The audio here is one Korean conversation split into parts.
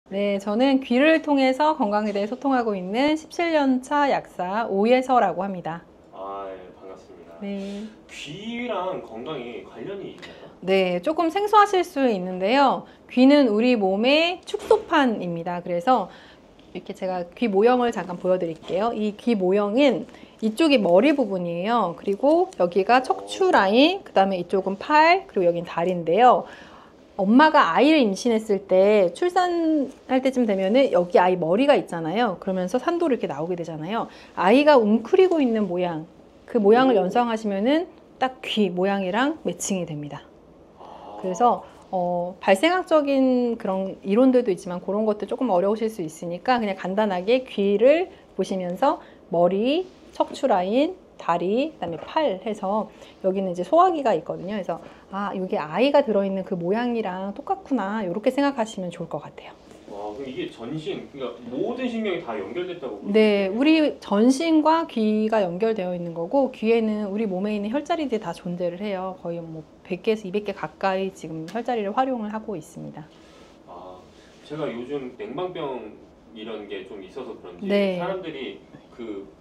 네, 저는 귀를 통해서 건강에 대해 소통하고 있는 17년 차 약사 오예서라고 합니다. 아, 예, 반갑습니다. 네. 귀랑 건강이 관련이 있나요? 네, 조금 생소하실 수 있는데요. 귀는 우리 몸의 축소판입니다. 그래서 이렇게 제가 귀 모형을 잠깐 보여드릴게요. 이 귀 모형은 이쪽이 머리 부분이에요. 그리고 여기가 척추 라인, 그 다음에 이쪽은 팔, 그리고 여긴 다리인데요. 엄마가 아이를 임신했을 때 출산할 때쯤 되면은 여기 아이 머리가 있잖아요. 그러면서 산도로 이렇게 나오게 되잖아요. 아이가 웅크리고 있는 모양, 그 모양을 연상하시면은 딱 귀 모양이랑 매칭이 됩니다. 그래서 발생학적인 그런 이론들도 있지만 그런 것도 조금 어려우실 수 있으니까 그냥 간단하게 귀를 보시면서 머리, 척추 라인, 다리, 그다음에 팔 해서 여기는 이제 소화기가 있거든요. 그래서 아, 이게 아이가 들어있는 그 모양이랑 똑같구나 이렇게 생각하시면 좋을 것 같아요. 그럼 이게 전신, 그러니까 모든 신경이 다 연결됐다고 볼수 네, 있나요? 우리 전신과 귀가 연결되어 있는 거고 귀에는 우리 몸에 있는 혈자리들이 다 존재를 해요. 거의 뭐 100개에서 200개 가까이 지금 혈자리를 활용을 하고 있습니다. 아, 제가 요즘 냉방병 이런 게 좀 있어서 그런지 네. 사람들이 그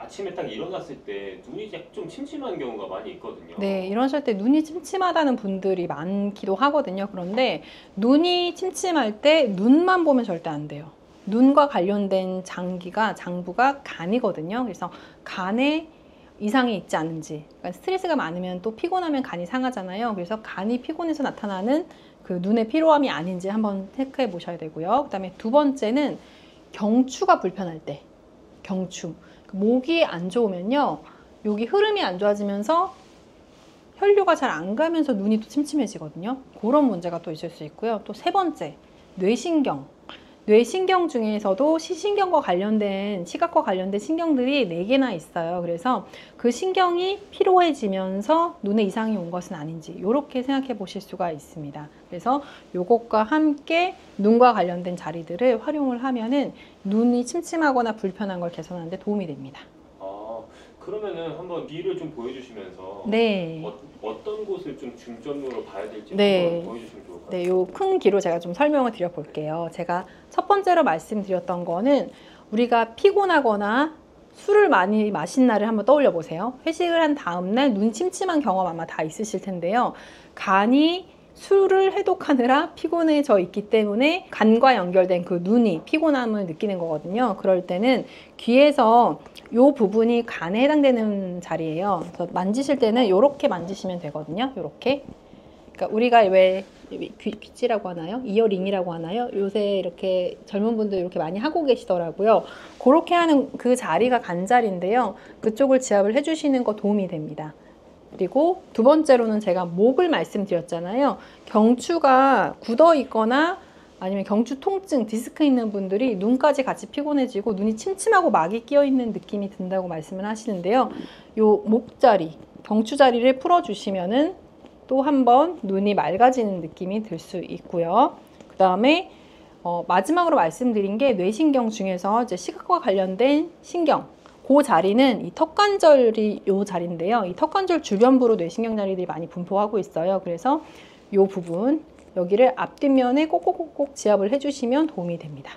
아침에 딱 일어났을 때 눈이 좀 침침한 경우가 많이 있거든요. 네, 이러실 때 눈이 침침하다는 분들이 많기도 하거든요. 그런데 눈이 침침할 때 눈만 보면 절대 안 돼요. 눈과 관련된 장부가 간이거든요. 그래서 간에 이상이 있지 않은지, 그러니까 스트레스가 많으면 또 피곤하면 간이 상하잖아요. 그래서 간이 피곤해서 나타나는 그 눈의 피로함이 아닌지 한번 체크해 보셔야 되고요. 그다음에 두 번째는 경추가 불편할 때, 경추. 목이 안 좋으면요. 여기 흐름이 안 좋아지면서 혈류가 잘 안 가면서 눈이 또 침침해지거든요. 그런 문제가 또 있을 수 있고요. 또 세 번째, 뇌신경. 뇌신경 중에서도 시신경과 관련된, 시각과 관련된 신경들이 4개나 있어요. 그래서 그 신경이 피로해지면서 눈에 이상이 온 것은 아닌지 이렇게 생각해 보실 수가 있습니다. 그래서 이것과 함께 눈과 관련된 자리들을 활용을 하면은 눈이 침침하거나 불편한 걸 개선하는 데 도움이 됩니다. 그러면은 한번 귀를 좀 보여주시면서 네. 어떤 곳을 좀 중점으로 봐야 될지 네. 한번 보여주시면 좋을 것 네, 같아요. 요 큰 귀로 제가 좀 설명을 드려 볼게요. 제가 첫 번째로 말씀드렸던 거는 우리가 피곤하거나 술을 많이 마신 날을 한번 떠올려 보세요. 회식을 한 다음 날 눈 침침한 경험 아마 다 있으실 텐데요. 간이 술을 해독하느라 피곤해져 있기 때문에 간과 연결된 그 눈이 피곤함을 느끼는 거거든요. 그럴 때는 귀에서 이 부분이 간에 해당되는 자리예요. 그래서 만지실 때는 이렇게 만지시면 되거든요. 이렇게. 그러니까 우리가 왜 귀찌라고 하나요? 이어링이라고 하나요? 요새 이렇게 젊은 분들 이렇게 많이 하고 계시더라고요. 그렇게 하는 그 자리가 간자리인데요. 그쪽을 지압을 해주시는 거 도움이 됩니다. 그리고 두 번째로는 제가 목을 말씀드렸잖아요. 경추가 굳어 있거나 아니면 경추 통증, 디스크 있는 분들이 눈까지 같이 피곤해지고 눈이 침침하고 막이 끼어 있는 느낌이 든다고 말씀을 하시는데요. 요 목자리, 경추 자리를 풀어주시면은 또 한 번 눈이 맑아지는 느낌이 들 수 있고요. 그 다음에 마지막으로 말씀드린 게 뇌신경 중에서 이제 시각과 관련된 신경, 그 자리는 이 턱관절이 요 자리인데요. 이 턱관절 주변부로 뇌신경 자리들이 많이 분포하고 있어요. 그래서 요 부분, 여기를 앞뒷면에 꼭꼭꼭꼭 지압을 해주시면 도움이 됩니다.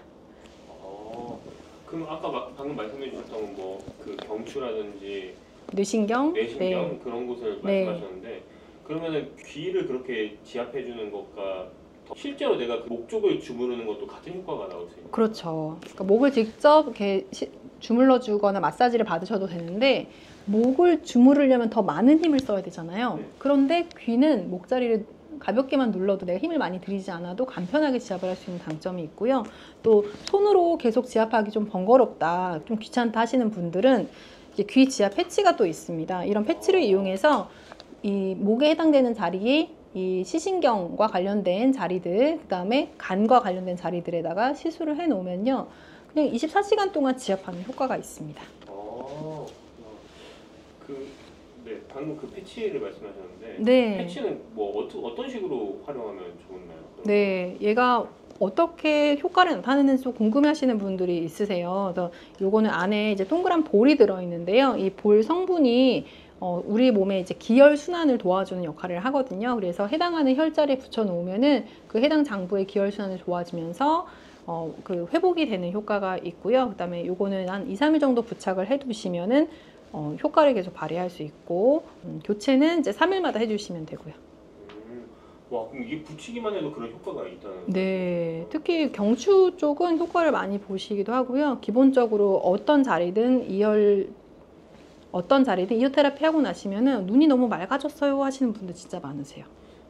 그럼 아까 방금 말씀해 주셨던 뭐 그 경추라든지 뇌신경, 뇌신경 네. 그런 곳을 네. 말씀하셨는데 그러면은 귀를 그렇게 지압해 주는 것과 실제로 내가 그 목 쪽을 주무르는 것도 같은 효과가 나올 수 있나요? 그렇죠. 그러니까 목을 직접 이렇게 주물러 주거나 마사지를 받으셔도 되는데 목을 주무르려면 더 많은 힘을 써야 되잖아요. 네. 그런데 귀는 목자리를 가볍게만 눌러도 내가 힘을 많이 들이지 않아도 간편하게 지압을 할 수 있는 장점이 있고요. 또 손으로 계속 지압하기 좀 번거롭다, 좀 귀찮다 하시는 분들은 이제 귀 지압 패치가 또 있습니다. 이런 패치를 이용해서 이 목에 해당되는 자리에 이 시신경과 관련된 자리들, 그 다음에 간과 관련된 자리들에다가 시술을 해 놓으면요, 그냥 24시간 동안 지압하는 효과가 있습니다. 네, 방금 그 패치를 말씀하셨는데 네. 패치는 뭐 어떤 식으로 활용하면 좋나요? 네, 얘가 어떻게 효과를 나타내는지 궁금해하시는 분들이 있으세요. 그래서 요거는 안에 이제 동그란 볼이 들어있는데요. 이 볼 성분이 우리 몸의 이제 기혈 순환을 도와주는 역할을 하거든요. 그래서 해당하는 혈자리에 붙여 놓으면은 그 해당 장부의 기혈 순환이 좋아지면서 그 회복이 되는 효과가 있고요. 그다음에 요거는 한 2, 3일 정도 부착을 해 두시면은 효과를 계속 발휘할 수 있고 교체는 이제 3일마다 해 주시면 되고요. 와, 그럼 이게 붙이기만 해도 그런 효과가 있다는 네, 특히 경추 쪽은 효과를 많이 보시기도 하고요. 기본적으로 어떤 자리든 이어 테라피 하고 나시면은 눈이 너무 맑아졌어요 하시는 분들 진짜 많으세요.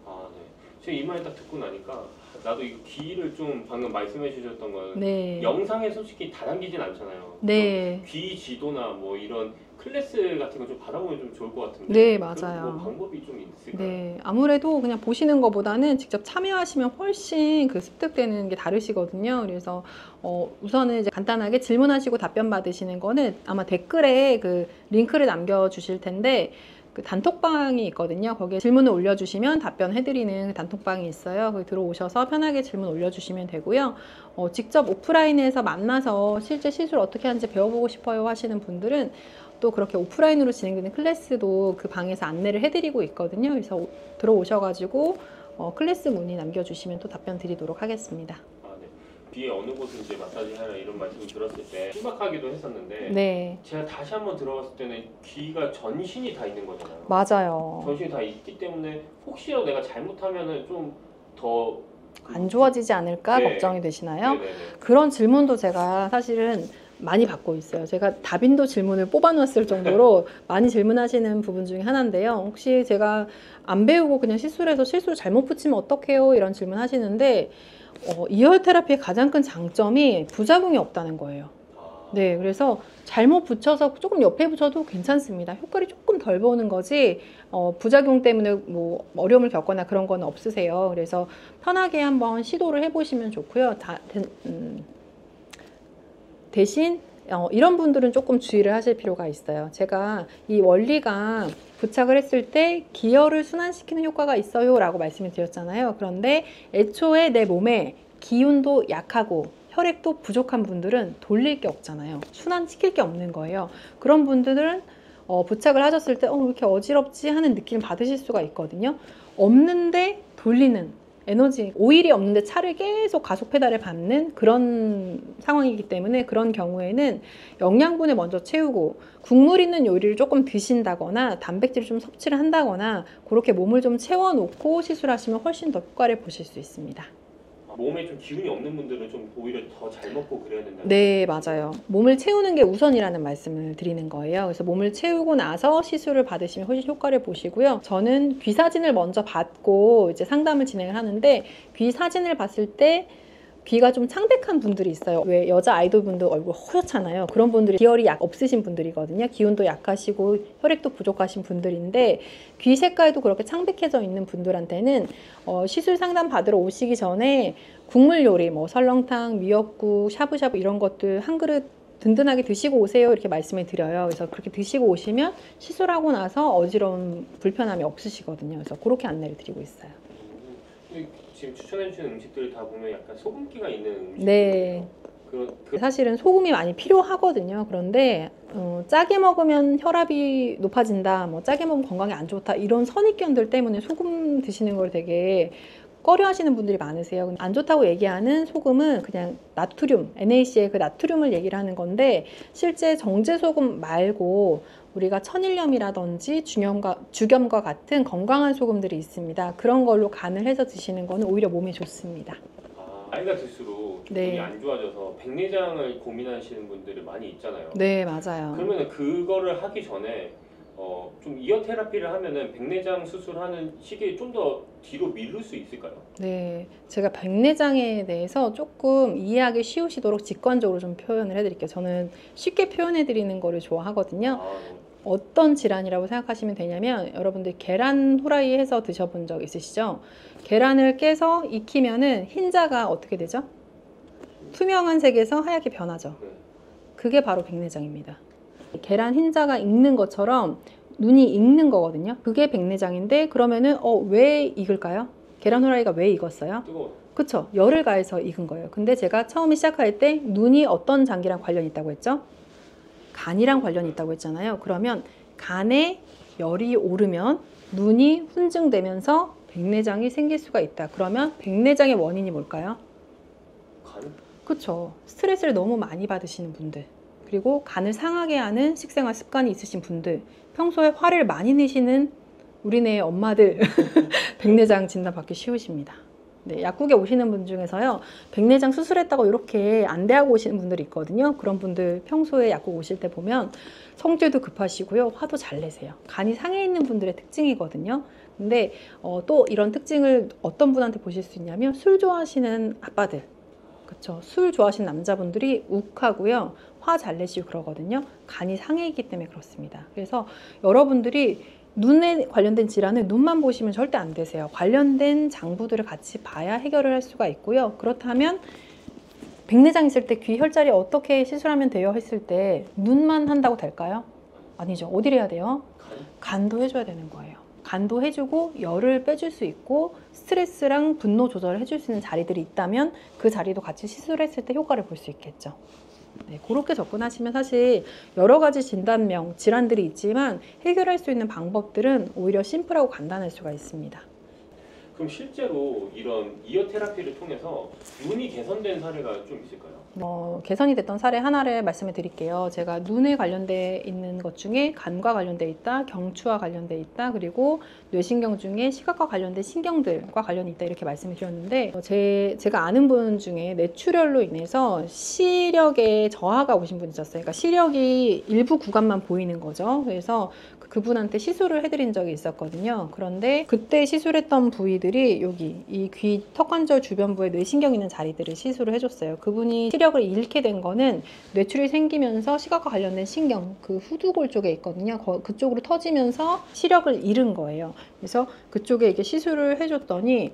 아, 네. 제가 이 말 딱 듣고 나니까 나도 이거 귀를 좀 방금 말씀해 주셨던 건 네. 영상에 솔직히 다 담기진 않잖아요. 네. 귀 지도나 뭐 이런 클래스 같은 거 좀 받아보면 좀 좋을 것 같은데. 네, 그런 맞아요. 뭐 방법이 좀 있을까요? 네, 아무래도 그냥 보시는 것보다는 직접 참여하시면 훨씬 그 습득되는 게 다르시거든요. 그래서 우선은 이제 간단하게 질문하시고 답변 받으시는 거는 아마 댓글에 그 링크를 남겨주실 텐데 그 단톡방이 있거든요. 거기에 질문을 올려주시면 답변해드리는 그 단톡방이 있어요. 거기 들어오셔서 편하게 질문 올려주시면 되고요. 직접 오프라인에서 만나서 실제 시술 어떻게 하는지 배워보고 싶어요 하시는 분들은 또 그렇게 오프라인으로 진행되는 클래스도 그 방에서 안내를 해드리고 있거든요. 그래서 들어오셔가지고 클래스 문의 남겨주시면 또 답변 드리도록 하겠습니다. 아, 네. 귀에 어느 곳을 이제 마사지 하라 이런 말씀을 들었을 때 신박하기도 했었는데 네, 제가 다시 한번 들어봤을 때는 귀가 전신이 다 있는 거잖아요. 맞아요. 전신이 다 있기 때문에 혹시라도 내가 잘못하면은 좀 더 안 좋아지지 않을까 네. 걱정이 되시나요? 네네네. 그런 질문도 제가 사실은 많이 받고 있어요. 제가 다빈도 질문을 뽑아놨을 정도로 많이 질문하시는 부분 중에 하나인데요. 혹시 제가 안 배우고 그냥 시술해서 실수를 잘못 붙이면 어떡해요? 이런 질문 하시는데 이열 테라피의 가장 큰 장점이 부작용이 없다는 거예요. 네, 그래서 잘못 붙여서 조금 옆에 붙여도 괜찮습니다. 효과를 조금 덜 보는 거지 부작용 때문에 뭐 어려움을 겪거나 그런 건 없으세요. 그래서 편하게 한번 시도를 해보시면 좋고요. 대신 이런 분들은 조금 주의를 하실 필요가 있어요. 제가 이 원리가 부착을 했을 때 기혈을 순환시키는 효과가 있어요 라고 말씀을 드렸잖아요. 그런데 애초에 내 몸에 기운도 약하고 혈액도 부족한 분들은 돌릴 게 없잖아요. 순환시킬 게 없는 거예요. 그런 분들은 부착을 하셨을 때 왜 이렇게 어지럽지 하는 느낌을 받으실 수가 있거든요. 없는데 돌리는 에너지, 오일이 없는데 차를 계속 가속 페달을 밟는 그런 상황이기 때문에 그런 경우에는 영양분을 먼저 채우고 국물 있는 요리를 조금 드신다거나 단백질을 좀 섭취를 한다거나 그렇게 몸을 좀 채워놓고 시술하시면 훨씬 더 효과를 보실 수 있습니다. 몸에 좀 기운이 없는 분들은 좀 오히려 더 잘 먹고 그래야 된다. 네, 맞아요. 몸을 채우는 게 우선이라는 말씀을 드리는 거예요. 그래서 몸을 채우고 나서 시술을 받으시면 훨씬 효과를 보시고요. 저는 귀 사진을 먼저 받고 이제 상담을 진행을 하는데 귀 사진을 봤을 때 귀가 좀 창백한 분들이 있어요. 왜 여자 아이돌 분들 얼굴 허옇잖아요. 그런 분들이 기혈이 없으신 분들이거든요. 기운도 약하시고 혈액도 부족하신 분들인데 귀 색깔도 그렇게 창백해져 있는 분들한테는 시술 상담 받으러 오시기 전에 국물 요리, 뭐 설렁탕, 미역국, 샤브샤브 이런 것들 한 그릇 든든하게 드시고 오세요 이렇게 말씀을 드려요. 그래서 그렇게 드시고 오시면 시술하고 나서 어지러운 불편함이 없으시거든요. 그래서 그렇게 안내를 드리고 있어요. 지금 추천해 주시는 음식들을 다 보면 약간 소금기가 있는 음식들. 네. 사실은 소금이 많이 필요하거든요. 그런데 짜게 먹으면 혈압이 높아진다, 뭐 짜게 먹으면 건강에 안 좋다 이런 선입견들 때문에 소금 드시는 걸 되게 꺼려하시는 분들이 많으세요. 안 좋다고 얘기하는 소금은 그냥 나트륨, NaCl 그 나트륨을 얘기를 하는 건데 실제 정제 소금 말고 우리가 천일염이라든지 주겸과 같은 건강한 소금들이 있습니다. 그런 걸로 간을 해서 드시는 거는 오히려 몸에 좋습니다. 나이가 들수록 기분이 안 좋아져서 백내장을 고민하시는 분들이 많이 있잖아요. 네, 맞아요. 그러면 그거를 하기 전에 좀 이어 테라피를 하면은 백내장 수술하는 시기에 좀 더 뒤로 미룰 수 있을까요? 네, 제가 백내장에 대해서 조금 이해하기 쉬우시도록 직관적으로 좀 표현을 해드릴게요. 저는 쉽게 표현해드리는 거를 좋아하거든요. 어떤 질환이라고 생각하시면 되냐면 여러분들 계란 후라이 해서 드셔본 적 있으시죠? 계란을 깨서 익히면은 흰자가 어떻게 되죠? 투명한 색에서 하얗게 변하죠. 그게 바로 백내장입니다. 계란 흰자가 익는 것처럼 눈이 익는 거거든요. 그게 백내장인데 그러면은 왜 익을까요? 계란 후라이가 왜 익었어요? 뜨거워. 그쵸? 열을 가해서 익은 거예요. 근데 제가 처음에 시작할 때 눈이 어떤 장기랑 관련이 있다고 했죠? 간이랑 관련이 있다고 했잖아요. 그러면 간에 열이 오르면 눈이 훈증되면서 백내장이 생길 수가 있다. 그러면 백내장의 원인이 뭘까요? 간? 그렇죠. 스트레스를 너무 많이 받으시는 분들, 그리고 간을 상하게 하는 식생활 습관이 있으신 분들, 평소에 화를 많이 내시는 우리네 엄마들 백내장 진단 받기 쉬우십니다. 네, 약국에 오시는 분 중에서요, 백내장 수술했다고 이렇게 안대하고 오시는 분들이 있거든요. 그런 분들 평소에 약국 오실 때 보면 성질도 급하시고요, 화도 잘 내세요. 간이 상해 있는 분들의 특징이거든요. 근데 또 이런 특징을 어떤 분한테 보실 수 있냐면, 술 좋아하시는 아빠들, 그쵸, 술 좋아하시는 남자분들이 욱하고요, 화 잘 내시고 그러거든요. 간이 상해 있기 때문에 그렇습니다. 그래서 여러분들이 눈에 관련된 질환은 눈만 보시면 절대 안 되세요. 관련된 장부들을 같이 봐야 해결을 할 수가 있고요. 그렇다면 백내장 있을 때 귀 혈자리 어떻게 시술하면 돼요 했을 때 눈만 한다고 될까요? 아니죠. 어디를 해야 돼요? 간도 해줘야 되는 거예요. 간도 해주고 열을 빼줄 수 있고 스트레스랑 분노 조절을 해줄 수 있는 자리들이 있다면 그 자리도 같이 시술했을 때 효과를 볼 수 있겠죠. 네, 그렇게 접근하시면 사실 여러 가지 진단명, 질환들이 있지만 해결할 수 있는 방법들은 오히려 심플하고 간단할 수가 있습니다. 그럼 실제로 이런 이어 테라피를 통해서 눈이 개선된 사례가 좀 있을까요? 개선이 됐던 사례 하나를 말씀해 드릴게요. 제가 눈에 관련돼 있는 것 중에 간과 관련돼 있다, 경추와 관련돼 있다, 그리고 뇌신경 중에 시각과 관련된 신경들과 관련이 있다, 이렇게 말씀을 드렸는데, 제가 아는 분 중에 뇌출혈로 인해서 시력에 저하가 오신 분이 있었어요. 그러니까 시력이 일부 구간만 보이는 거죠. 그래서 그분한테 시술을 해드린 적이 있었거든요. 그런데 그때 시술했던 부위들이 여기 이 귀 턱관절 주변부에 뇌신경 있는 자리들을 시술을 해줬어요. 그분이 시력을 잃게 된 거는 뇌출이 생기면서 시각과 관련된 신경, 그 후두골 쪽에 있거든요. 그쪽으로 터지면서 시력을 잃은 거예요. 그래서 그쪽에 이렇게 시술을 해줬더니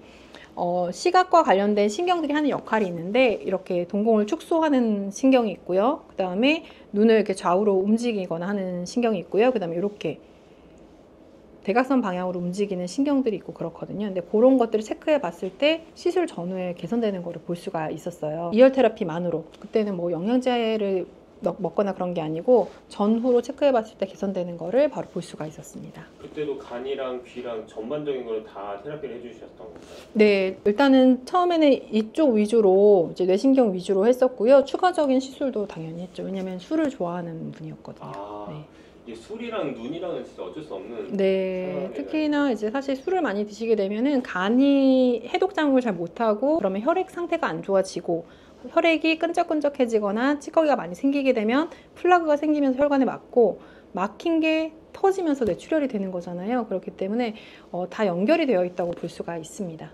시각과 관련된 신경들이 하는 역할이 있는데, 이렇게 동공을 축소하는 신경이 있고요. 그 다음에 눈을 이렇게 좌우로 움직이거나 하는 신경이 있고요. 그 다음에 이렇게 대각선 방향으로 움직이는 신경들이 있고 그렇거든요. 근데 그런 것들을 체크해 봤을 때 시술 전후에 개선되는 거를 볼 수가 있었어요. 이열 테라피만으로. 그때는 뭐 영양제를 먹거나 그런 게 아니고 전후로 체크해 봤을 때 개선되는 거를 바로 볼 수가 있었습니다. 그때도 간이랑 귀랑 전반적인 걸 다 테라피를 해주셨던 건가요? 네, 일단은 처음에는 이쪽 위주로, 이제 뇌신경 위주로 했었고요. 추가적인 시술도 당연히 했죠. 왜냐면 술을 좋아하는 분이었거든요. 네. 이게 술이랑 눈이랑은 진짜 어쩔 수 없는. 네, 특히나 이제 사실 술을 많이 드시게 되면은 간이 해독 작용을 잘 못하고, 그러면 혈액 상태가 안 좋아지고, 혈액이 끈적끈적해지거나 찌꺼기가 많이 생기게 되면 플라그가 생기면서 혈관에 막고, 막힌 게 터지면서 뇌출혈이 되는 거잖아요. 그렇기 때문에 다 연결이 되어 있다고 볼 수가 있습니다.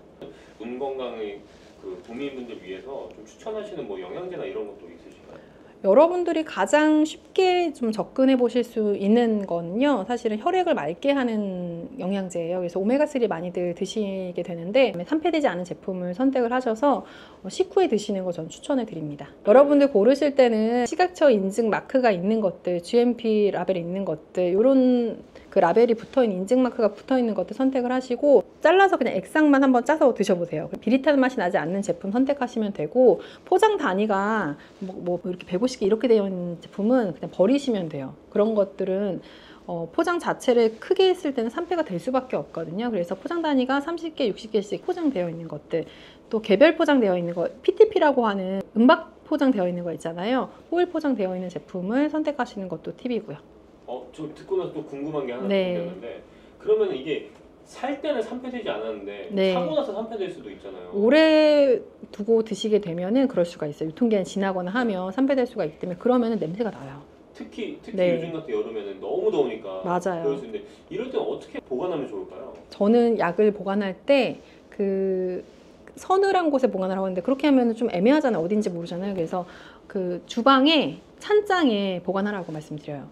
눈 건강의 그 국민분들 위해서 좀 추천하시는 뭐 영양제나 이런 것도 있으실까요? 여러분들이 가장 쉽게 좀 접근해 보실 수 있는 거는요, 사실은 혈액을 맑게 하는 영양제예요. 그래서 오메가3 많이들 드시게 되는데, 산패되지 않은 제품을 선택을 하셔서 식후에 드시는 거 전 추천해 드립니다. 여러분들 고르실 때는 시각처 인증 마크가 있는 것들, GMP 라벨이 있는 것들, 이런 그 라벨이 붙어있는, 인증 마크가 붙어있는 것들 선택을 하시고, 잘라서 그냥 액상만 한번 짜서 드셔보세요. 비릿한 맛이 나지 않는 제품 선택하시면 되고, 포장 단위가 뭐 이렇게 150개 이렇게 되어 있는 제품은 그냥 버리시면 돼요. 그런 것들은 포장 자체를 크게 했을 때는 산패가 될 수밖에 없거든요. 그래서 포장 단위가 30개, 60개씩 포장되어 있는 것들, 또 개별 포장되어 있는 거, PTP라고 하는 은박 포장되어 있는 거 있잖아요. 호일 포장되어 있는 제품을 선택하시는 것도 팁이고요. 저 듣고 나서 또 궁금한 게 하나 네. 생겼는데, 그러면 이게 살 때는 산패되지 않았는데 네. 사고 나서 산패될 수도 있잖아요. 오래 두고 드시게 되면은 그럴 수가 있어요. 유통기한이 지나거나 하면 산패될 수가 있기 때문에, 그러면은 냄새가 나요. 특히 네. 요즘 같은 여름에는 너무 더우니까 맞아요. 그럴 수 있는데, 이럴 때는 어떻게 보관하면 좋을까요? 저는 약을 보관할 때 그 서늘한 곳에 보관하라고 하는데, 그렇게 하면 좀 애매하잖아요. 어딘지 모르잖아요. 그래서 그 주방에 찬장에 보관하라고 말씀드려요.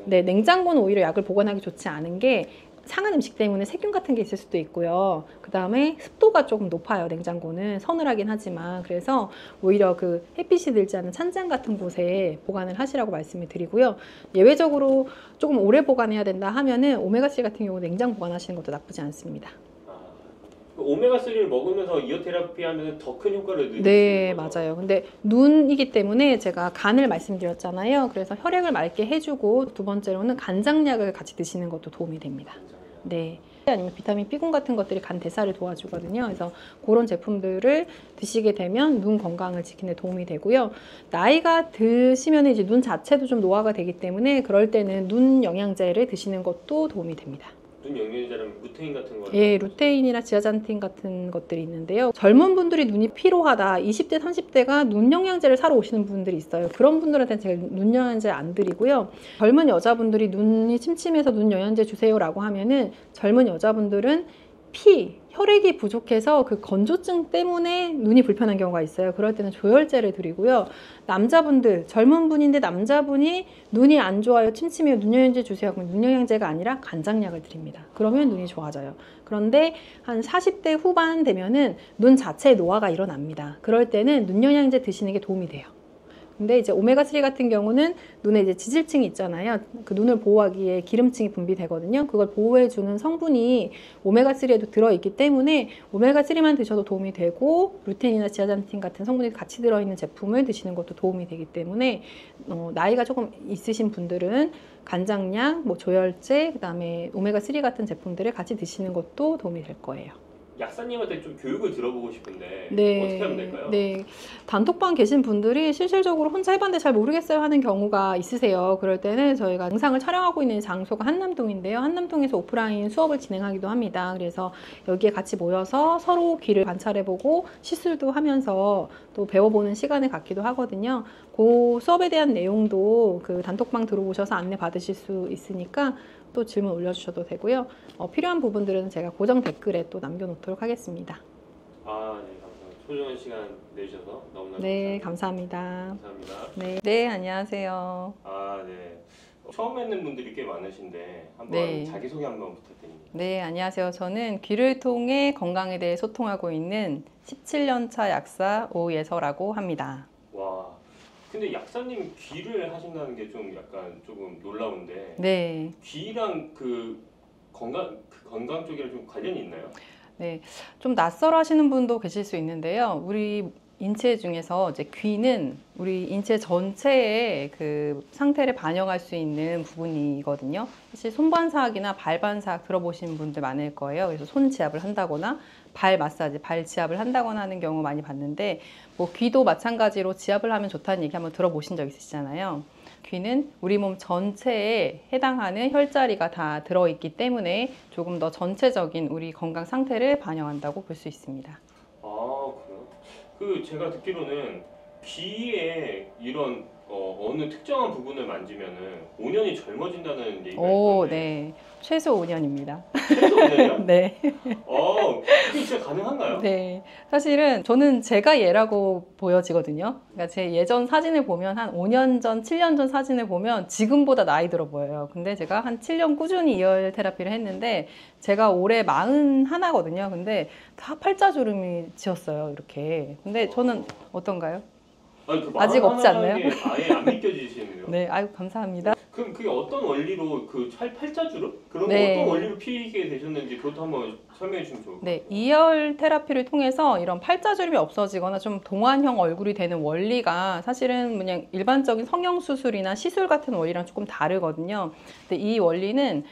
네, 냉장고는 오히려 약을 보관하기 좋지 않은 게, 상한 음식 때문에 세균 같은 게 있을 수도 있고요. 그 다음에 습도가 조금 높아요. 냉장고는 서늘하긴 하지만. 그래서 오히려 그 햇빛이 들지 않는 찬장 같은 곳에 보관을 하시라고 말씀을 드리고요. 예외적으로 조금 오래 보관해야 된다 하면은 오메가3 같은 경우 냉장 보관하시는 것도 나쁘지 않습니다. 오메가3를 먹으면서 이어 테라피 하면 더 큰 효과를 느끼는 네, 거죠? 맞아요. 근데 눈이기 때문에 제가 간을 말씀드렸잖아요. 그래서 혈액을 맑게 해주고 두 번째로는 간장약을 같이 드시는 것도 도움이 됩니다. 굉장히. 네. 아니면 비타민 B군 같은 것들이 간 대사를 도와주거든요. 그래서 그런 제품들을 드시게 되면 눈 건강을 지키는 데 도움이 되고요. 나이가 드시면 이제 눈 자체도 좀 노화가 되기 때문에 그럴 때는 눈 영양제를 드시는 것도 도움이 됩니다. 눈 영양제라면 루테인 같은 거. 예, 루테인이나 지아잔틴 같은 것들이 있는데요. 젊은 분들이 눈이 피로하다, 20대, 30대가 눈 영양제를 사러 오시는 분들이 있어요. 그런 분들한테는 제가 눈 영양제 안 드리고요. 젊은 여자분들이 눈이 침침해서 눈 영양제 주세요라고 하면은 젊은 여자분들은 혈액이 부족해서 그 건조증 때문에 눈이 불편한 경우가 있어요. 그럴 때는 조혈제를 드리고요. 남자분들, 젊은 분인데 남자분이 눈이 안 좋아요, 침침해요, 눈 영양제 주세요. 그럼 눈 영양제가 아니라 간장약을 드립니다. 그러면 눈이 좋아져요. 그런데 한 40대 후반 되면은 눈 자체에 노화가 일어납니다. 그럴 때는 눈 영양제 드시는 게 도움이 돼요. 근데 이제 오메가3 같은 경우는 눈에 이제 지질층이 있잖아요. 그 눈을 보호하기 위해 기름층이 분비되거든요. 그걸 보호해주는 성분이 오메가3에도 들어있기 때문에 오메가3만 드셔도 도움이 되고 루테인이나 지아잔틴 같은 성분이 같이 들어있는 제품을 드시는 것도 도움이 되기 때문에 나이가 조금 있으신 분들은 간장약, 뭐 조혈제, 그다음에 오메가3 같은 제품들을 같이 드시는 것도 도움이 될 거예요. 약사님한테 좀 교육을 들어보고 싶은데 네, 어떻게 하면 될까요? 네. 단톡방 계신 분들이 실질적으로 혼자 해봤는데 잘 모르겠어요 하는 경우가 있으세요. 그럴 때는 저희가 영상을 촬영하고 있는 장소가 한남동인데요. 한남동에서 오프라인 수업을 진행하기도 합니다. 그래서 여기에 같이 모여서 서로 귀를 관찰해보고 시술도 하면서 또 배워보는 시간을 갖기도 하거든요. 그 수업에 대한 내용도 그 단톡방 들어오셔서 안내 받으실 수 있으니까 또 질문 올려주셔도 되고요. 필요한 부분들은 제가 고정 댓글에 또 남겨놓도록 하겠습니다. 아, 네, 감사합니다. 소중한 시간 내주셔서 너무나 네, 감사합니다. 감사합니다. 네, 네, 안녕하세요. 아, 네. 처음 뵙는 분들이 꽤 많으신데 한번 네. 자기소개 한번 부탁드립니다. 네, 안녕하세요. 저는 귀를 통해 건강에 대해 소통하고 있는 17년차 약사 오예서라고 합니다. 와, 근데 약사님 귀를 하신다는 게 좀 약간 조금 놀라운데 네, 귀랑 그 건강 쪽이랑 좀 관련이 있나요? 네, 좀 낯설어 하시는 분도 계실 수 있는데요. 우리 인체 중에서 이제 귀는 우리 인체 전체의 그 상태를 반영할 수 있는 부분이거든요. 사실 손반사학이나 발반사학 들어보신 분들 많을 거예요. 그래서 손 지압을 한다거나 발 마사지, 발 지압을 한다거나 하는 경우 많이 봤는데 뭐 귀도 마찬가지로 지압을 하면 좋다는 얘기 한번 들어보신 적 있으시잖아요. 귀는 우리 몸 전체에 해당하는 혈자리가 다 들어있기 때문에 조금 더 전체적인 우리 건강 상태를 반영한다고 볼 수 있습니다. 아, 그래요? 그 제가 듣기로는 귀에 이런 어느 특정한 부분을 만지면은 5년이 젊어진다는 얘기가 오, 있던데 네. 최소 5년입니다. 최소 5년이요? 네. 그게 진짜 가능한가요? 네. 사실은 저는 제가 얘라고 보여지거든요. 그러니까 제 예전 사진을 보면 한 5년 전, 7년 전 사진을 보면 지금보다 나이 들어 보여요. 근데 제가 한 7년 꾸준히 이열 테라피를 했는데 제가 올해 41거든요. 근데 다 팔자주름이 지었어요. 이렇게. 근데 저는 어떤가요? 아니, 그 아직 없지 않나요? 게 아예 안 믿겨지시는데요? 네. 아유, 감사합니다. 그럼 그게 어떤 원리로 그 팔자주름? 그런 네. 거 어떤 원리로 피게 되셨는지 그것도 한번 설명해 주시면 좋을 것 같아요. 네, 이열 테라피를 통해서 이런 팔자주름이 없어지거나 좀 동안형 얼굴이 되는 원리가 사실은 그냥 일반적인 성형 수술이나 시술 같은 원리랑 조금 다르거든요. 근데 이 원리는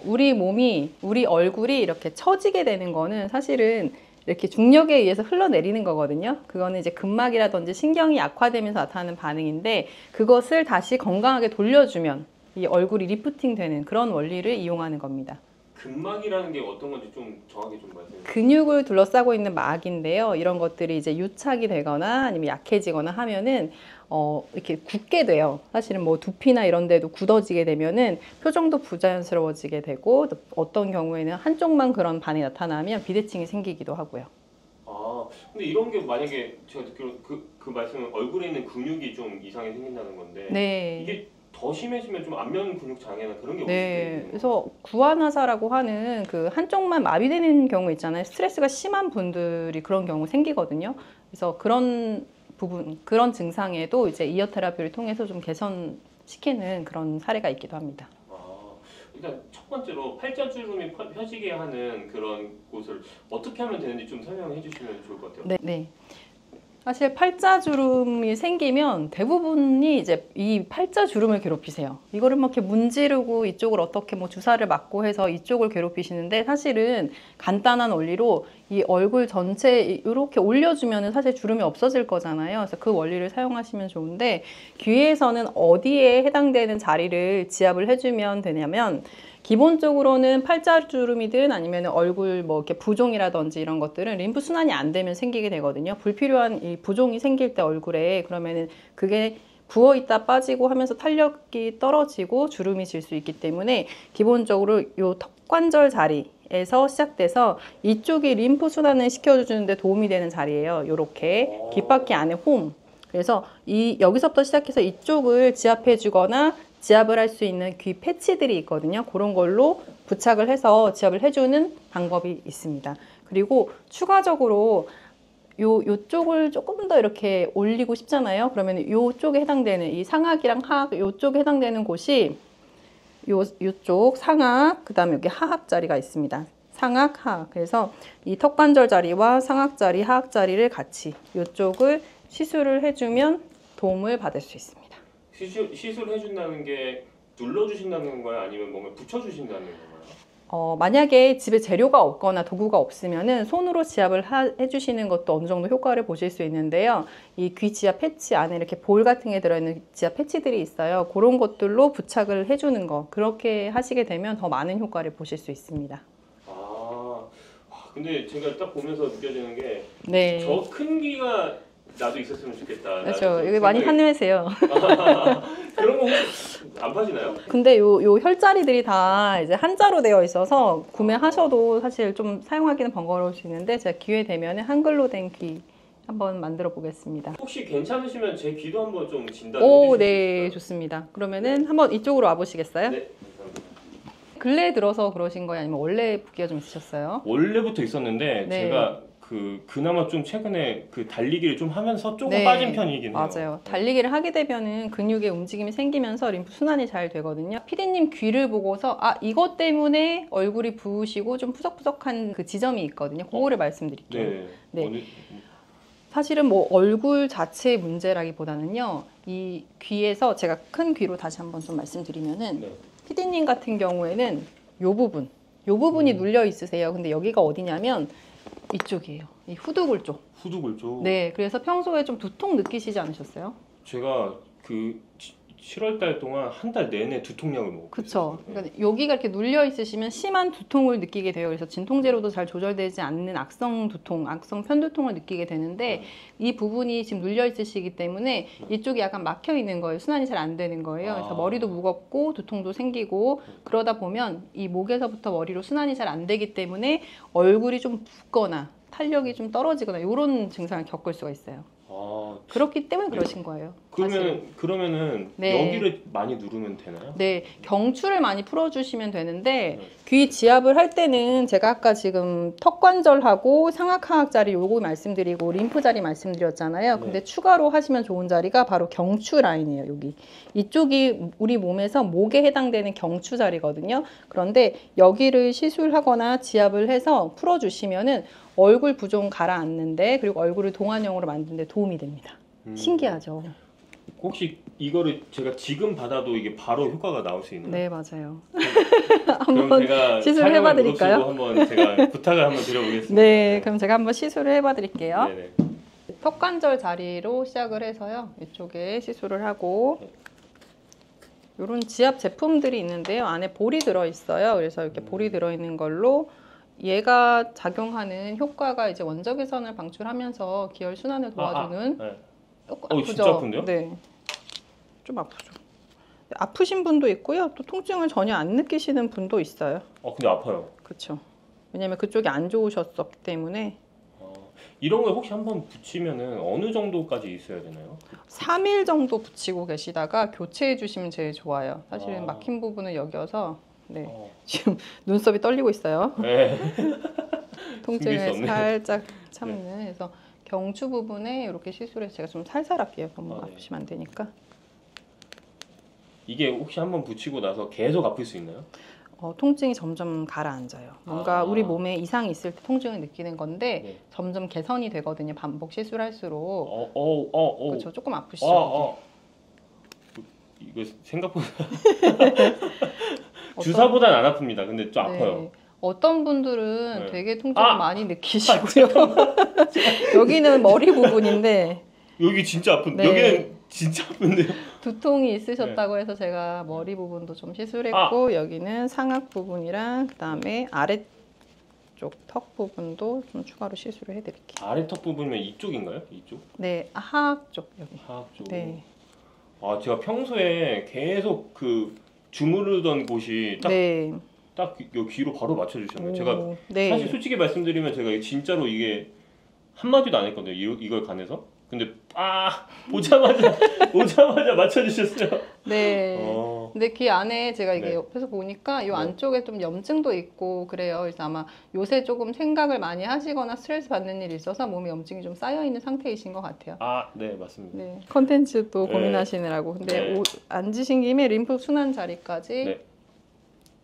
우리 몸이, 우리 얼굴이 이렇게 처지게 되는 거는 사실은 이렇게 중력에 의해서 흘러내리는 거거든요. 그거는 이제 근막이라든지 신경이 약화되면서 나타나는 반응인데 그것을 다시 건강하게 돌려주면 이 얼굴이 리프팅 되는 그런 원리를 이용하는 겁니다. 근막이라는 게 어떤 건지 좀 정확히 좀 말씀해 주세요. 근육을 둘러싸고 있는 막인데요. 이런 것들이 이제 유착이 되거나 아니면 약해지거나 하면은 이렇게 굳게 돼요. 사실은 뭐 두피나 이런 데도 굳어지게 되면은 표정도 부자연스러워지게 되고 어떤 경우에는 한쪽만 그런 반응이 나타나면 비대칭이 생기기도 하고요. 아, 근데 이런 게 만약에 제가 듣기로 그 말씀은 얼굴에 있는 근육이 좀 이상이 생긴다는 건데 네. 이게 더 심해지면 좀 안면 근육 장애나 그런 게 네, 오게 그래서 구안화사라고 하는 그 한쪽만 마비되는 경우 있잖아요. 스트레스가 심한 분들이 그런 경우 생기거든요. 그래서 그런 부분, 그런 증상에도 이제 이어 테라피를 통해서 좀 개선시키는 그런 사례가 있기도 합니다. 아, 일단 첫 번째로 팔자주름이 펴지게 하는 그런 곳을 어떻게 하면 되는지 좀 설명해 주시면 좋을 것 같아요. 네, 네. 사실 팔자주름이 생기면 대부분이 이제 이 팔자주름을 괴롭히세요. 이거를 막 이렇게 문지르고 이쪽을 어떻게 뭐 주사를 맞고 해서 이쪽을 괴롭히시는데 사실은 간단한 원리로 이 얼굴 전체 이렇게 올려주면 사실 주름이 없어질 거잖아요. 그래서 그 원리를 사용하시면 좋은데 귀에서는 어디에 해당되는 자리를 지압을 해주면 되냐면 기본적으로는 팔자주름이든 아니면 얼굴 뭐 이렇게 부종이라든지 이런 것들은 림프 순환이 안 되면 생기게 되거든요. 불필요한 이 부종이 생길 때 얼굴에 그러면은 그게 부어 있다 빠지고 하면서 탄력이 떨어지고 주름이 질 수 있기 때문에 기본적으로 요 턱관절 자리에서 시작돼서 이쪽이 림프 순환을 시켜주는데 도움이 되는 자리예요. 요렇게 귓바퀴 안에 홈. 그래서 여기서부터 시작해서 이쪽을 지압해 주거나 지압을 할 수 있는 귀 패치들이 있거든요. 그런 걸로 부착을 해서 지압을 해주는 방법이 있습니다. 그리고 추가적으로 요쪽을 조금 더 이렇게 올리고 싶잖아요. 그러면 요쪽에 해당되는 이 상악이랑 하악, 요쪽에 해당되는 곳이 요쪽 상악, 그 다음에 여기 하악 자리가 있습니다. 상악, 하악. 그래서 이 턱관절 자리와 상악 자리, 하악 자리를 같이 요쪽을 시술을 해주면 도움을 받을 수 있습니다. 시술해준다는 게 눌러주신다는 건가요? 아니면 뭔가 붙여주신다는 건가요? 만약에 집에 재료가 없거나 도구가 없으면은 손으로 지압을 해주시는 것도 어느 정도 효과를 보실 수 있는데요. 이 귀 지압 패치 안에 이렇게 볼 같은 게 들어있는 지압 패치들이 있어요. 그런 것들로 부착을 해주는 거. 그렇게 하시게 되면 더 많은 효과를 보실 수 있습니다. 근데 제가 딱 보면서 느껴지는 게 네. 저 큰 귀가 나도 있었으면 좋겠다. 그렇죠. 여기 많이 한림하세요. 그런 거 혹시 안 파시나요? 근데 요 혈자리들이 다 이제 한자로 되어 있어서 구매하셔도 사실 좀 사용하기는 번거로울 수 있는데 제가 기회 되면 한글로 된 귀 한번 만들어 보겠습니다. 혹시 괜찮으시면 제 귀도 한번 좀 진단해 오, 주실 수 네, 있을까요? 좋습니다. 그러면은 한번 이쪽으로 와보시겠어요? 네, 감사합니다. 근래에 들어서 그러신 거예요? 아니면 원래 붓기가 좀 있으셨어요? 원래부터 있었는데 네. 제가 그나마 좀 최근에 달리기를 좀 하면서 조금 네, 빠진 편이긴 해요. 맞아요. 달리기를 하게 되면은 근육의 움직임이 생기면서 림프 순환이 잘 되거든요. 피디님 귀를 보고서 이것 때문에 얼굴이 부으시고 좀 푸석푸석한 그 지점이 있거든요. 그거를 말씀드릴게요. 네. 네. 사실은 뭐 얼굴 자체의 문제라기보다는요. 이 귀에서 제가 큰 귀로 다시 한번 좀 말씀드리면은 네. 피디님 같은 경우에는 요 부분이 눌려 있으세요. 근데 여기가 어디냐면 이쪽이에요. 이 후두골 쪽. 후두골 쪽. 네, 그래서 평소에 좀 두통 느끼시지 않으셨어요? 제가 7월 달 동안 한 달 내내 두통약을 먹었어요. 그렇죠. 그러니까 여기가 이렇게 눌려 있으시면 심한 두통을 느끼게 돼요. 그래서 진통제로도 잘 조절되지 않는 악성 두통, 악성 편두통을 느끼게 되는데 이 부분이 지금 눌려 있으시기 때문에 이쪽이 약간 막혀 있는 거예요. 순환이 잘 안 되는 거예요. 그래서 머리도 무겁고 두통도 생기고 그러다 보면 이 목에서부터 머리로 순환이 잘 안 되기 때문에 얼굴이 좀 붓거나 탄력이 좀 떨어지거나 이런 증상을 겪을 수가 있어요. 그렇기 때문에 그러신 거예요. 그러면은 네. 여기를 많이 누르면 되나요? 네, 경추를 많이 풀어주시면 되는데 귀 지압을 할 때는 제가 아까 지금 턱관절하고 상악하악 자리 요거 말씀드리고 림프 자리 말씀드렸잖아요. 근데 추가로 하시면 좋은 자리가 바로 경추 라인이에요. 여기 이쪽이 우리 몸에서 목에 해당되는 경추 자리거든요. 그런데 여기를 시술하거나 지압을 해서 풀어주시면은 얼굴 부종 가라앉는데 그리고 얼굴을 동안형으로 만드는데 도움이 됩니다. 신기하죠? 혹시 이거를 제가 지금 받아도 이게 바로 효과가 나올 수 있나요? 네, 맞아요. 그럼 한번 제가 시술을 해봐드릴까요? 한번 제가 부탁을 한번 드려보겠습니다. 네, 그럼 제가 한번 시술을 해봐드릴게요. 네네. 턱관절 자리로 시작을 해서요. 이쪽에 시술을 하고 이런 지압 제품들이 있는데요. 안에 볼이 들어있어요. 그래서 이렇게 볼이 들어있는 걸로 얘가 작용하는 효과가 이제 원적외선을 방출하면서 기혈 순환을 도와주는 네. 아프죠? 진짜 아픈데요? 네, 좀 아프죠. 아프신 분도 있고요. 또 통증을 전혀 안 느끼시는 분도 있어요. 근데 아파요. 그렇죠. 왜냐면 그쪽이 안 좋으셨었기 때문에. 이런 걸 혹시 한번 붙이면은 어느 정도까지 있어야 되나요? 3일 정도 붙이고 계시다가 교체해 주시면 제일 좋아요. 사실은 막힌 부분은 여기여서 네. 지금 눈썹이 떨리고 있어요. 네. 통증을 살짝 참는. 그래서 경추 부분에 이렇게 시술해서 제가 좀 살살 할게요. 너무 아프시면 안 되니까. 이게 혹시 한번 붙이고 나서 계속 아플 수 있나요? 통증이 점점 가라앉아요. 뭔가 우리 몸에 이상이 있을 때 통증을 느끼는 건데 네. 점점 개선이 되거든요. 반복 시술할수록. 그렇죠. 조금 아프시죠? 이거 생각보다 주사보단 안 아픕니다. 근데 좀 아파요. 어떤 분들은 네. 되게 통증을 많이 느끼시고요. 여기는 머리 부분인데 여기 진짜 아픈데 네. 여기는 진짜 아픈데요. 두통이 있으셨다고 해서 제가 머리 부분도 좀 시술했고 여기는 상악 부분이랑 그다음에 아래쪽 턱 부분도 좀 추가로 시술을 해드릴게요. 아래 턱 부분이면 이쪽인가요? 이쪽? 네, 하악 쪽 여기. 하악 쪽. 네. 아 제가 평소에 계속 그 주무르던 곳이 네. 딱 여기 귀로 바로 맞춰주셨네요. 오, 제가 네. 사실 솔직히 말씀드리면 제가 진짜로 이게 한마디도 안 했거든요. 이걸 관해서. 근데 오자마자 맞춰주셨어요. 네. 근데 귀 안에 제가 이게 네. 옆에서 보니까 이 네. 안쪽에 좀 염증도 있고 그래요. 그래서 아마 요새 조금 생각을 많이 하시거나 스트레스 받는 일이 있어서 몸에 염증이 좀 쌓여 있는 상태이신 것 같아요. 네 맞습니다. 네. 컨텐츠도 네. 고민하시느라고. 근데 네. 앉으신 김에 림프 순환 자리까지 네.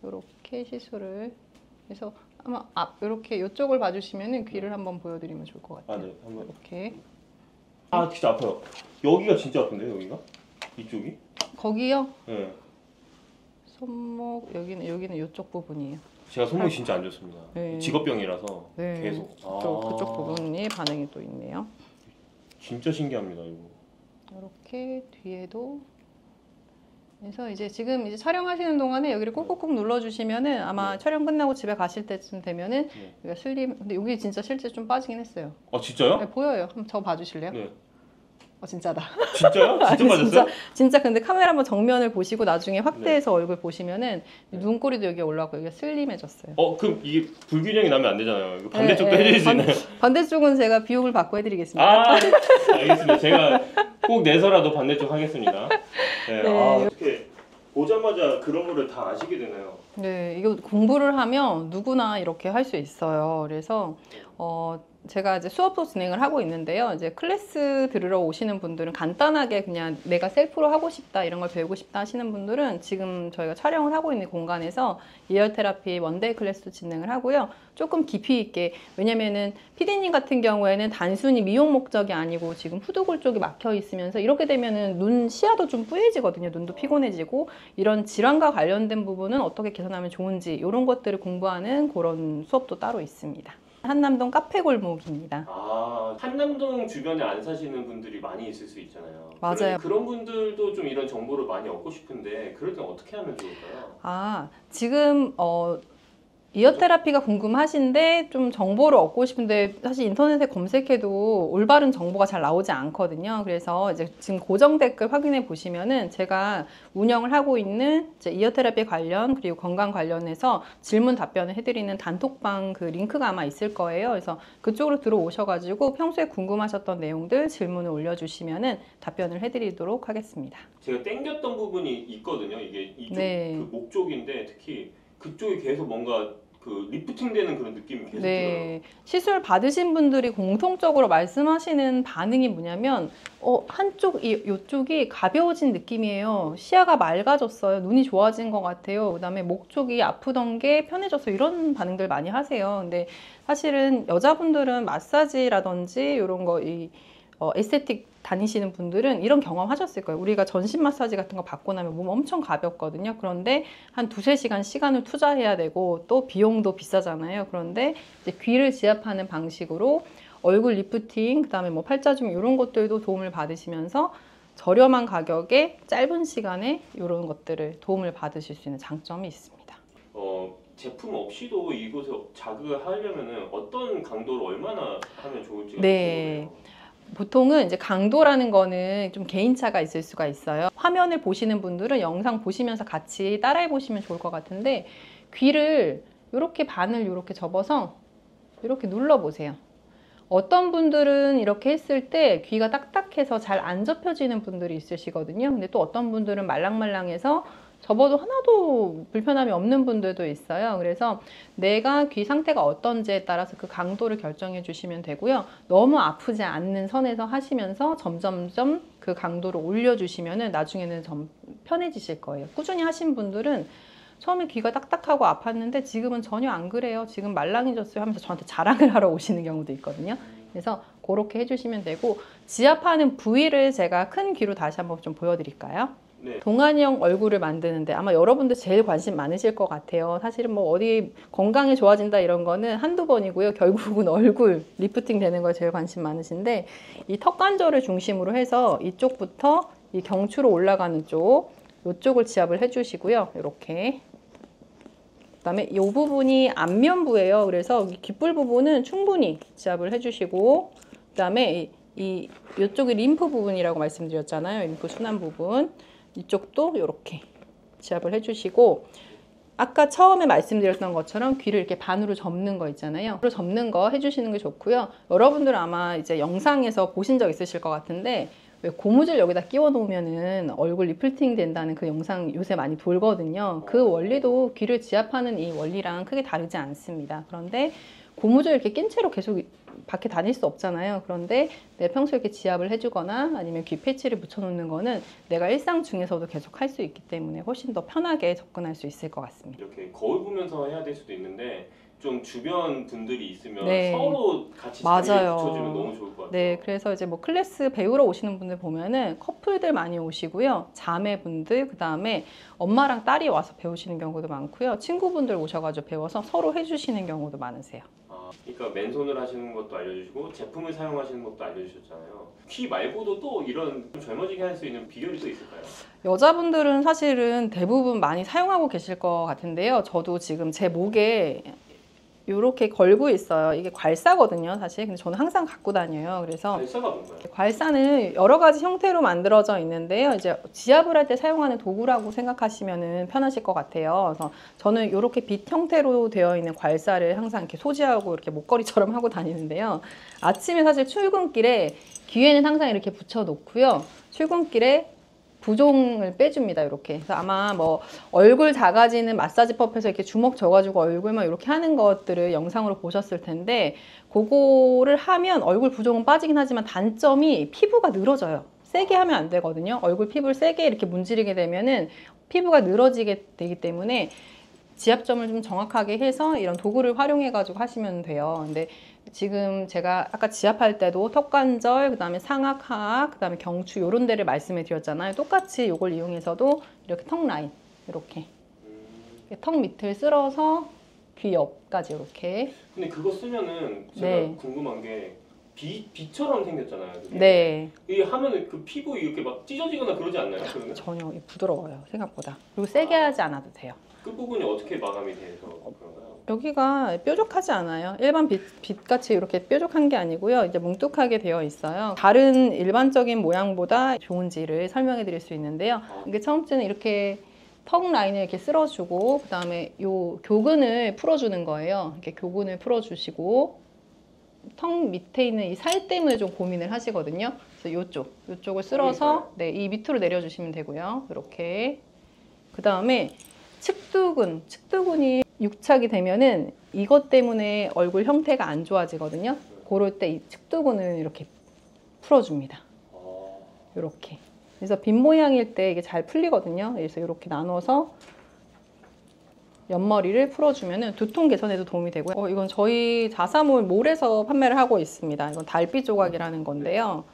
이렇게 시술을 해서 아마 이렇게 이쪽을 봐주시면은 귀를 한번 보여드리면 좋을 것 같아요. 네. 한번. 이렇게. 진짜 아파요. 여기가 진짜 아픈데요, 여기가? 이쪽이? 거기요? 네. 손목 여기는 이쪽 부분이에요. 제가 손목이 진짜 안 좋습니다. 네. 직업병이라서 네. 계속. 또 그쪽 부분이 반응이 또 있네요. 진짜 신기합니다, 이거. 이렇게 뒤에도. 그래서 지금 촬영하시는 동안에 여기를 꾹꾹꾹 눌러주시면은 아마 네. 촬영 끝나고 집에 가실 때쯤 되면은 네. 여기가 슬림. 근데 여기 진짜 실제 좀 빠지긴 했어요. 진짜요? 네, 보여요. 한번 저 봐주실래요? 네. 진짜다. 진짜요? 진짜 아니, 맞았어요? 진짜 근데 카메라 한번 정면을 보시고 나중에 확대해서 네. 얼굴 보시면은 눈꼬리도 여기 올라가고 여기가 슬림해졌어요. 그럼 이게 불균형이 나면 안 되잖아요. 이거 반대쪽도 해줄 수 있나요? 반대쪽은 제가 비용을 받고 해드리겠습니다. 알겠습니다. 제가 꼭 내서라도 반대쪽 하겠습니다. 네. 네. 어떻게 보자마자 그런 거를 다 아시게 되나요? 네, 이거 공부를 하면 누구나 이렇게 할 수 있어요. 그래서 제가 이제 수업도 진행을 하고 있는데요. 이제 클래스 들으러 오시는 분들은 간단하게 그냥 내가 셀프로 하고 싶다, 이런 걸 배우고 싶다 하시는 분들은 지금 저희가 촬영을 하고 있는 공간에서 이어 테라피 원데이 클래스도 진행을 하고요. 조금 깊이 있게, 왜냐면은 피디님 같은 경우에는 단순히 미용 목적이 아니고 지금 후두골 쪽이 막혀 있으면서 이렇게 되면은 눈 시야도 좀 뿌얘지거든요. 눈도 피곤해지고 이런 질환과 관련된 부분은 어떻게 개선하면 좋은지 이런 것들을 공부하는 그런 수업도 따로 있습니다. 한남동 카페 골목입니다. 한남동 주변에 안 사시는 분들이 많이 있을 수 있잖아요. 맞아요. 그런 분들도 좀 이런 정보를 많이 얻고 싶은데 그럴 때는 어떻게 하면 좋을까요? 지금 이어 테라피가 궁금하신데 좀 정보를 얻고 싶은데 사실 인터넷에 검색해도 올바른 정보가 잘 나오지 않거든요. 그래서 이제 지금 고정 댓글 확인해 보시면은 제가 운영을 하고 있는 이어 테라피 관련 그리고 건강 관련해서 질문 답변을 해드리는 단톡방 그 링크가 아마 있을 거예요. 그래서 그쪽으로 들어오셔가지고 평소에 궁금하셨던 내용들 질문을 올려주시면은 답변을 해드리도록 하겠습니다. 제가 땡겼던 부분이 있거든요. 이게 이쪽 네. 그 목 쪽인데 특히 그쪽이 계속 뭔가 그 리프팅되는 그런 느낌이 계속 들어요. 시술 받으신 분들이 공통적으로 말씀하시는 반응이 뭐냐면 이쪽이 가벼워진 느낌이에요. 시야가 맑아졌어요. 눈이 좋아진 것 같아요. 그다음에 목 쪽이 아프던 게 편해졌어요. 이런 반응들 많이 하세요. 근데 사실은 여자분들은 마사지라든지 이런 거 에스테틱 다니시는 분들은 이런 경험 하셨을 거예요. 우리가 전신 마사지 같은 거 받고 나면 몸 엄청 가볍거든요. 그런데 한 2-3시간 시간을 투자해야 되고 또 비용도 비싸잖아요. 그런데 이제 귀를 지압하는 방식으로 얼굴 리프팅, 그다음에 뭐 팔자중 이런 것들도 도움을 받으시면서 저렴한 가격에 짧은 시간에 이런 것들을 도움을 받으실 수 있는 장점이 있습니다. 제품 없이도 이곳에 자극을 하려면은 어떤 강도로 얼마나 하면 좋을지 네. 궁금해요. 보통은 이제 강도라는 거는 좀 개인차가 있을 수가 있어요. 화면을 보시는 분들은 영상 보시면서 같이 따라해 보시면 좋을 것 같은데 귀를 이렇게 반을 이렇게 접어서 이렇게 눌러 보세요. 어떤 분들은 이렇게 했을 때 귀가 딱딱해서 잘 안 접혀지는 분들이 있으시거든요. 근데 또 어떤 분들은 말랑말랑해서 접어도 하나도 불편함이 없는 분들도 있어요. 그래서 내가 귀 상태가 어떤지에 따라서 그 강도를 결정해 주시면 되고요. 너무 아프지 않는 선에서 하시면서 점점점 그 강도를 올려주시면 나중에는 좀 편해지실 거예요. 꾸준히 하신 분들은 처음에 귀가 딱딱하고 아팠는데 지금은 전혀 안 그래요. 지금 말랑해졌어요 하면서 저한테 자랑을 하러 오시는 경우도 있거든요. 그래서 그렇게 해주시면 되고, 지압하는 부위를 제가 큰 귀로 다시 한번 좀 보여드릴까요? 네. 동안형 얼굴을 만드는데 아마 여러분들 제일 관심 많으실 것 같아요. 사실은 뭐 어디 건강이 좋아진다 이런 거는 한두 번이고요. 결국은 얼굴 리프팅 되는 거에 제일 관심 많으신데, 이 턱 관절을 중심으로 해서 이쪽부터 이 경추로 올라가는 쪽, 이쪽을 지압을 해주시고요. 이렇게. 그다음에 이 부분이 안면부예요. 그래서 이 귓불 부분은 충분히 지압을 해주시고, 그다음에 이쪽이 림프 부분이라고 말씀드렸잖아요. 림프 순환 부분. 이쪽도 이렇게 지압을 해주시고, 아까 처음에 말씀드렸던 것처럼 귀를 이렇게 반으로 접는 거 있잖아요. 반으로 접는 거 해주시는 게 좋고요. 여러분들 아마 이제 영상에서 보신 적 있으실 것 같은데, 왜 고무줄 여기다 끼워 놓으면은 얼굴 리프팅 된다는 그 영상 요새 많이 돌거든요. 그 원리도 귀를 지압하는 이 원리랑 크게 다르지 않습니다. 그런데 고무줄 이렇게 낀 채로 계속 밖에 다닐 수 없잖아요. 그런데 내가 평소에 이렇게 지압을 해주거나 아니면 귀 패치를 붙여놓는 거는 내가 일상 중에서도 계속 할 수 있기 때문에 훨씬 더 편하게 접근할 수 있을 것 같습니다. 이렇게 거울 보면서 해야 될 수도 있는데 좀 주변 분들이 있으면 네. 서로 같이 맞아요. 자리에 붙여주면 너무 좋을 것 같아요. 네, 그래서 이제 뭐 클래스 배우러 오시는 분들 보면은 커플들 많이 오시고요. 자매분들, 그 다음에 엄마랑 딸이 와서 배우시는 경우도 많고요. 친구분들 오셔가지고 배워서 서로 해주시는 경우도 많으세요. 그러니까 맨손을 하시는 것도 알려주시고 제품을 사용하시는 것도 알려주셨잖아요. 귀 말고도 또 이런 좀 젊어지게 할 수 있는 비결이 또 있을까요? 여자분들은 사실은 대부분 많이 사용하고 계실 것 같은데요. 저도 지금 제 목에 이렇게 걸고 있어요. 이게 괄사거든요, 사실. 근데 저는 항상 갖고 다녀요. 그래서 발사가 뭔가요? 괄사는 여러 가지 형태로 만들어져 있는데요. 이제 지압을 할 때 사용하는 도구라고 생각하시면 편하실 것 같아요. 그래서 저는 이렇게 빛 형태로 되어 있는 괄사를 항상 이렇게 소지하고 이렇게 목걸이처럼 하고 다니는데요. 아침에 사실 출근길에 귀에는 항상 이렇게 붙여 놓고요. 출근길에 부종을 빼줍니다. 이렇게. 그래서 아마 뭐 얼굴 작아지는 마사지 법에서 이렇게 주먹 져가지고 얼굴만 이렇게 하는 것들을 영상으로 보셨을 텐데, 그거를 하면 얼굴 부종은 빠지긴 하지만 단점이 피부가 늘어져요. 세게 하면 안 되거든요. 얼굴 피부를 세게 이렇게 문지르게 되면은 피부가 늘어지게 되기 때문에 지압점을 좀 정확하게 해서 이런 도구를 활용해 가지고 하시면 돼요. 근데 지금 제가 아까 지압할 때도 턱관절, 그 다음에 상악, 하악, 그 다음에 경추 이런 데를 말씀해 드렸잖아요. 똑같이 이걸 이용해서도 이렇게 턱 라인, 이렇게 턱 밑을 쓸어서 귀 옆까지 이렇게. 근데 그거 쓰면은 제가 네. 궁금한 게 비처럼 생겼잖아요. 그게. 네, 이게 하면은 그 피부 이렇게 막 찢어지거나 그러지 않나요? 그러면 전혀 부드러워요, 생각보다. 그리고 세게 하지 않아도 돼요. 그 부분이 어떻게 마감이 돼서 그런가요? 여기가 뾰족하지 않아요. 일반 빛같이 이렇게 뾰족한 게 아니고요. 이제 뭉툭하게 되어 있어요. 다른 일반적인 모양보다 좋은지를 설명해 드릴 수 있는데요. 이게 처음째는 이렇게 턱 라인을 이렇게 쓸어주고, 그 다음에 요 교근을 풀어주는 거예요. 이렇게 교근을 풀어주시고, 턱 밑에 있는 이 살땜을 좀 고민을 하시거든요. 그래서 요쪽을 쓸어서, 네, 이 밑으로 내려주시면 되고요. 이렇게. 그 다음에 측두근이 육착이 되면은 이것 때문에 얼굴 형태가 안 좋아지거든요. 그럴 때 이 측두근을 이렇게 풀어줍니다. 이렇게. 그래서 빗 모양일 때 이게 잘 풀리거든요. 그래서 이렇게 나눠서 옆머리를 풀어주면은 두통 개선에도 도움이 되고요. 이건 저희 자사몰에서 판매를 하고 있습니다. 이건 달빛 조각이라는 건데요.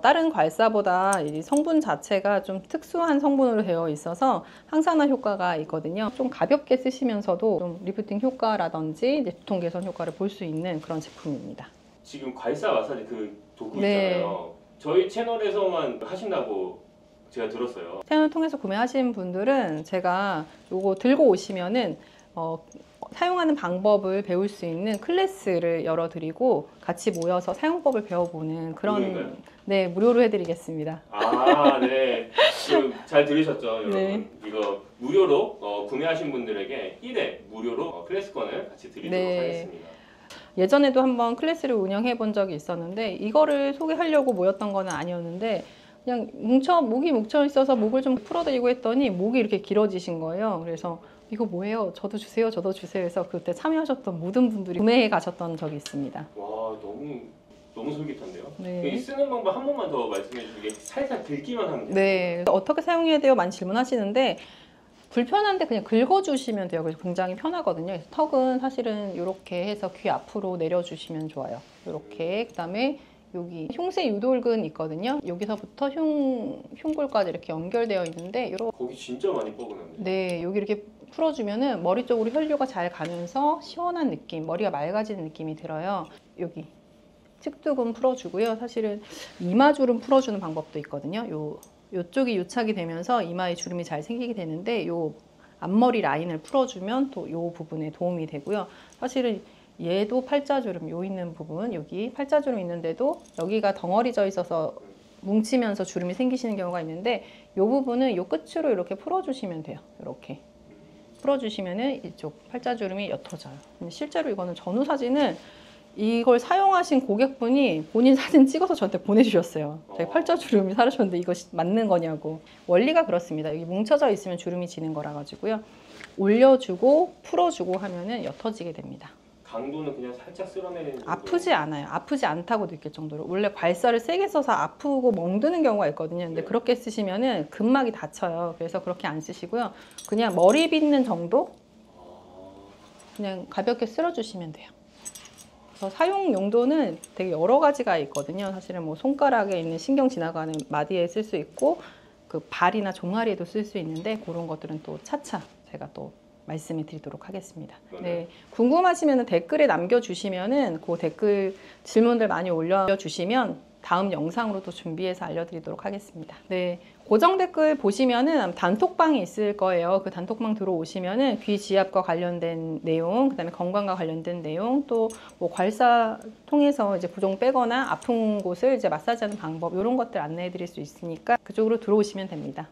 다른 괄사보다 이 성분 자체가 좀 특수한 성분으로 되어 있어서 항산화 효과가 있거든요. 좀 가볍게 쓰시면서도 좀 리프팅 효과라든지 이제 두통 개선 효과를 볼 수 있는 그런 제품입니다. 지금 괄사 마사지 그 도구 네. 있잖아요. 저희 채널에서만 하신다고 제가 들었어요. 채널 통해서 구매하신 분들은 제가 요거 들고 오시면은 사용하는 방법을 배울 수 있는 클래스를 열어드리고 같이 모여서 사용법을 배워보는 그런. 무료인가요? 네, 무료로 해드리겠습니다. 네. 지금 잘 들으셨죠, 여러분? 네. 이거 무료로 구매하신 분들에게 1회 무료로 클래스권을 같이 드리도록 네. 하겠습니다. 예전에도 한번 클래스를 운영해 본 적이 있었는데 이거를 소개하려고 모였던 건 아니었는데 그냥 목이 뭉쳐 있어서 목을 좀 풀어드리고 했더니 목이 이렇게 길어지신 거예요. 그래서 이거 뭐예요? 저도 주세요, 저도 주세요 해서 그때 참여하셨던 모든 분들이 구매해 가셨던 적이 있습니다. 와, 너무 솔깃한데요? 네. 이 쓰는 방법 한 번만 더 말씀해 주시게. 살짝 긁기만 하면 돼요. 네, 어떻게 사용해야 돼요? 많이 질문하시는데 불편한데 그냥 긁어주시면 돼요. 그래서 굉장히 편하거든요. 그래서 턱은 사실은 이렇게 해서 귀 앞으로 내려주시면 좋아요. 이렇게. 그다음에 여기 흉쇄 유돌근 있거든요. 여기서부터 흉골까지 이렇게 연결되어 있는데 이렇게 거기 진짜 많이 뻐근합니다. 네, 여기 이렇게 풀어주면은 머리 쪽으로 혈류가 잘 가면서 시원한 느낌, 머리가 맑아지는 느낌이 들어요. 여기 측두근 풀어주고요. 사실은 이마주름 풀어주는 방법도 있거든요. 요쪽이 유착이 되면서 이마에 주름이 잘 생기게 되는데 요 앞머리 라인을 풀어주면 또 요 부분에 도움이 되고요. 사실은 얘도 팔자주름, 요 있는 부분, 여기 팔자주름 있는데도 여기가 덩어리져 있어서 뭉치면서 주름이 생기시는 경우가 있는데 요 부분은 요 끝으로 이렇게 풀어주시면 돼요. 이렇게 풀어주시면은 이쪽 팔자주름이 옅어져요. 실제로 이거는 전후 사진은 이걸 사용하신 고객분이 본인 사진 찍어서 저한테 보내주셨어요. 자기 팔자주름이 사라졌는데 이거 맞는 거냐고. 원리가 그렇습니다. 여기 뭉쳐져 있으면 주름이 지는 거라 가지고요. 올려주고 풀어주고 하면은 옅어지게 됩니다. 강도는 그냥 살짝 쓸어내는 정도. 아프지 않아요. 아프지 않다고 느낄 정도로. 원래 괄사를 세게 써서 아프고 멍드는 경우가 있거든요. 근데 네. 그렇게 쓰시면은 근막이 다쳐요. 그래서 그렇게 안 쓰시고요. 그냥 머리 빗는 정도? 그냥 가볍게 쓸어주시면 돼요. 그래서 사용 용도는 되게 여러 가지가 있거든요. 사실은 뭐 손가락에 있는 신경 지나가는 마디에 쓸 수 있고 그 발이나 종아리에도 쓸 수 있는데 그런 것들은 또 차차 제가 또 말씀을 드리도록 하겠습니다. 네, 궁금하시면 댓글에 남겨주시면은 그 댓글 질문들 많이 올려주시면 다음 영상으로도 준비해서 알려드리도록 하겠습니다. 네, 고정 댓글 보시면은 단톡방이 있을 거예요. 그 단톡방 들어오시면은 귀 지압과 관련된 내용, 그다음에 건강과 관련된 내용, 또 뭐 괄사 통해서 이제 부종 빼거나 아픈 곳을 이제 마사지하는 방법 이런 것들 안내해드릴 수 있으니까 그쪽으로 들어오시면 됩니다.